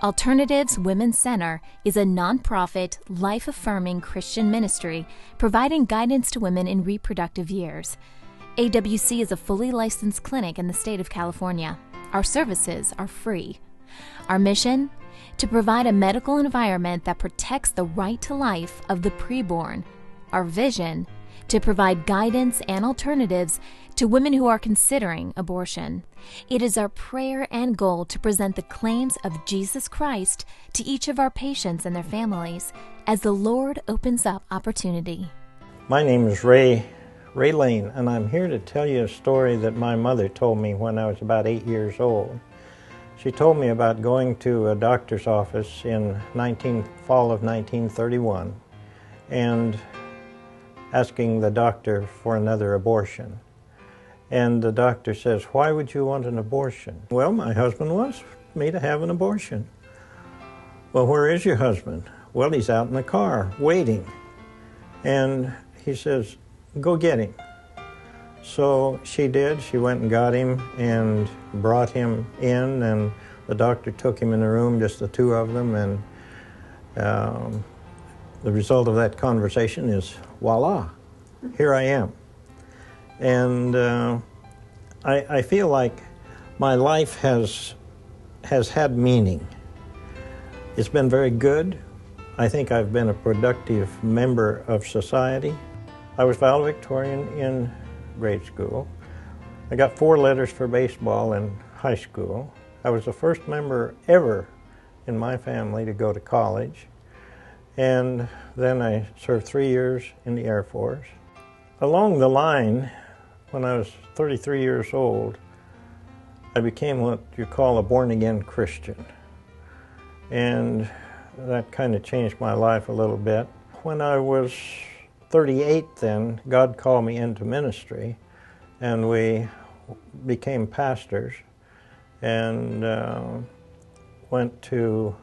Alternatives Women's Center is a nonprofit, life-affirming Christian ministry providing guidance to women in reproductive years. AWC is a fully licensed clinic in the state of California. Our services are free. Our mission? To provide a medical environment that protects the right to life of the preborn. Our vision? To provide guidance and alternatives to women who are considering abortion. It is our prayer and goal to present the claims of Jesus Christ to each of our patients and their families as the Lord opens up opportunity. My name is Ray Lane, and I'm here to tell you a story that my mother told me when I was about 8 years old. She told me about going to a doctor's office in fall of 1931 and asking the doctor for another abortion. And the doctor says, "Why would you want an abortion?" "Well, my husband wants me to have an abortion." "Well, where is your husband?" "Well, he's out in the car waiting." And he says, "Go get him." So she did. She went and got him and brought him in, and the doctor took him in the room, just the two of them, and the result of that conversation is, voila, here I am. And I feel like my life has had meaning. It's been very good. I think I've been a productive member of society. I was valedictorian in grade school. I got 4 letters for baseball in high school. I was the first member ever in my family to go to college. And then I served 3 years in the Air Force. Along the line, when I was 33 years old, I became what you call a born-again Christian. And that kind of changed my life a little bit. When I was 38 then, God called me into ministry, and we became pastors and went to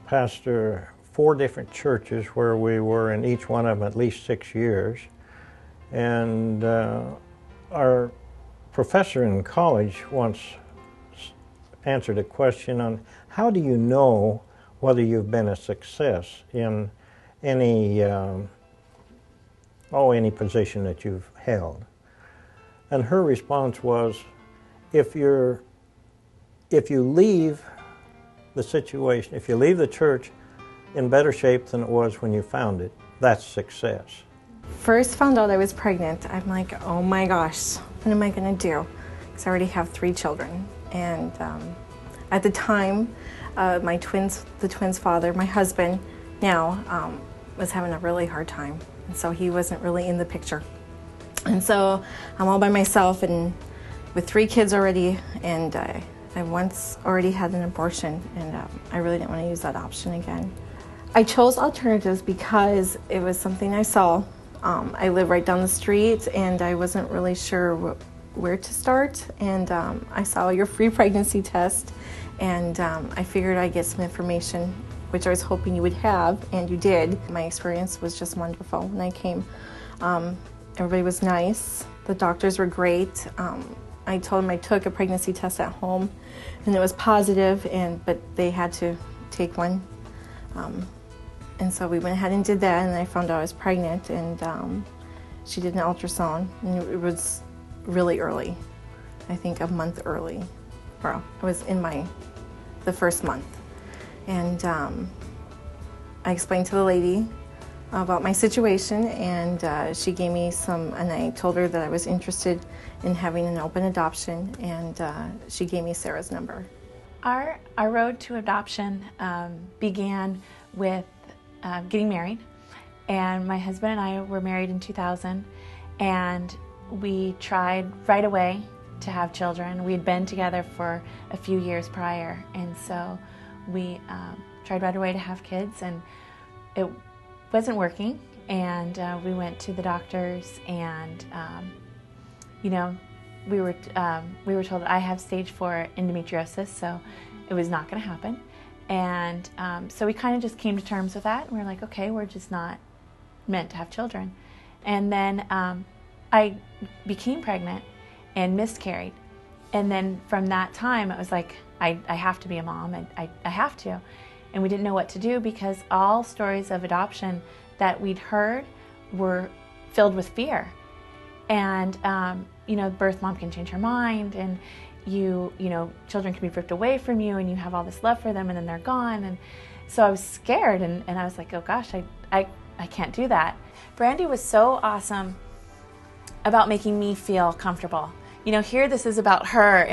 pastor 4 different churches where we were in each one of them at least 6 years. And our professor in college once answered a question on how do you know whether you've been a success in any position that you've held. And her response was, if you leave the situation, if you leave the church in better shape than it was when you found it, that's success. First found out I was pregnant, I'm like, oh my gosh, what am I going to do? Because I already have 3 children. And at the time, the twins' father, my husband now, was having a really hard time. And so he wasn't really in the picture. And so I'm all by myself and with 3 kids already, and I once already had an abortion, and I really didn't want to use that option again. I chose alternatives because it was something I saw. I live right down the street, and I wasn't really sure where to start. And I saw your free pregnancy test, and I figured I'd get some information, which I was hoping you would have, and you did. My experience was just wonderful when I came. Everybody was nice. The doctors were great. I told them I took a pregnancy test at home, and it was positive, but they had to take one. And so we went ahead and did that, and I found out I was pregnant, and she did an ultrasound, and it was really early. I think a month early. Well, I was in the first month. And I explained to the lady about my situation, and she gave me and I told her that I was interested in having an open adoption, and she gave me Sarah's number. Our road to adoption began with getting married, and my husband and I were married in 2000, and we tried right away to have children. We had been together for a few years prior, and so we tried right away to have kids, and it wasn't working, and we went to the doctors, and we were told that I have stage 4 endometriosis, so it was not going to happen. And so we kind of just came to terms with that, and we were like, okay, we're just not meant to have children. And then I became pregnant and miscarried. And then from that time, it was like, I have to be a mom. I have to. And we didn't know what to do because all stories of adoption that we'd heard were filled with fear. And, birth mom can change her mind, and children can be ripped away from you, and you have all this love for them, and then they're gone. And so I was scared, and I was like, oh gosh, I can't do that. Brandy was so awesome about making me feel comfortable. Here this is about her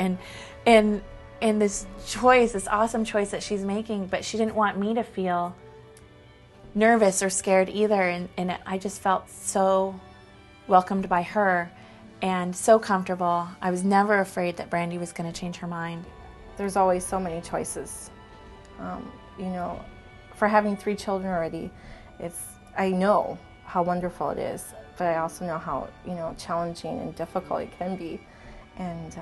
and this choice, this awesome choice that she's making, but she didn't want me to feel nervous or scared either. And I just felt so welcomed by her and so comfortable. I was never afraid that Brandy was going to change her mind. There's always so many choices. For having 3 children already, I know how wonderful it is, but I also know how, challenging and difficult it can be. And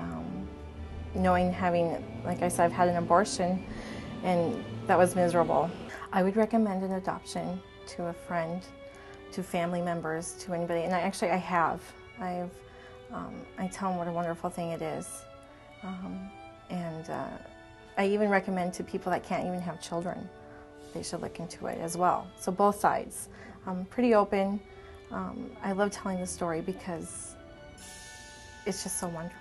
having, like I said, I've had an abortion, and that was miserable. I would recommend an adoption to a friend, to family members, to anybody, and I have. I tell them what a wonderful thing it is. I even recommend to people that can't even have children, they should look into it as well. So both sides. I'm pretty open. I love telling the story because it's just so wonderful.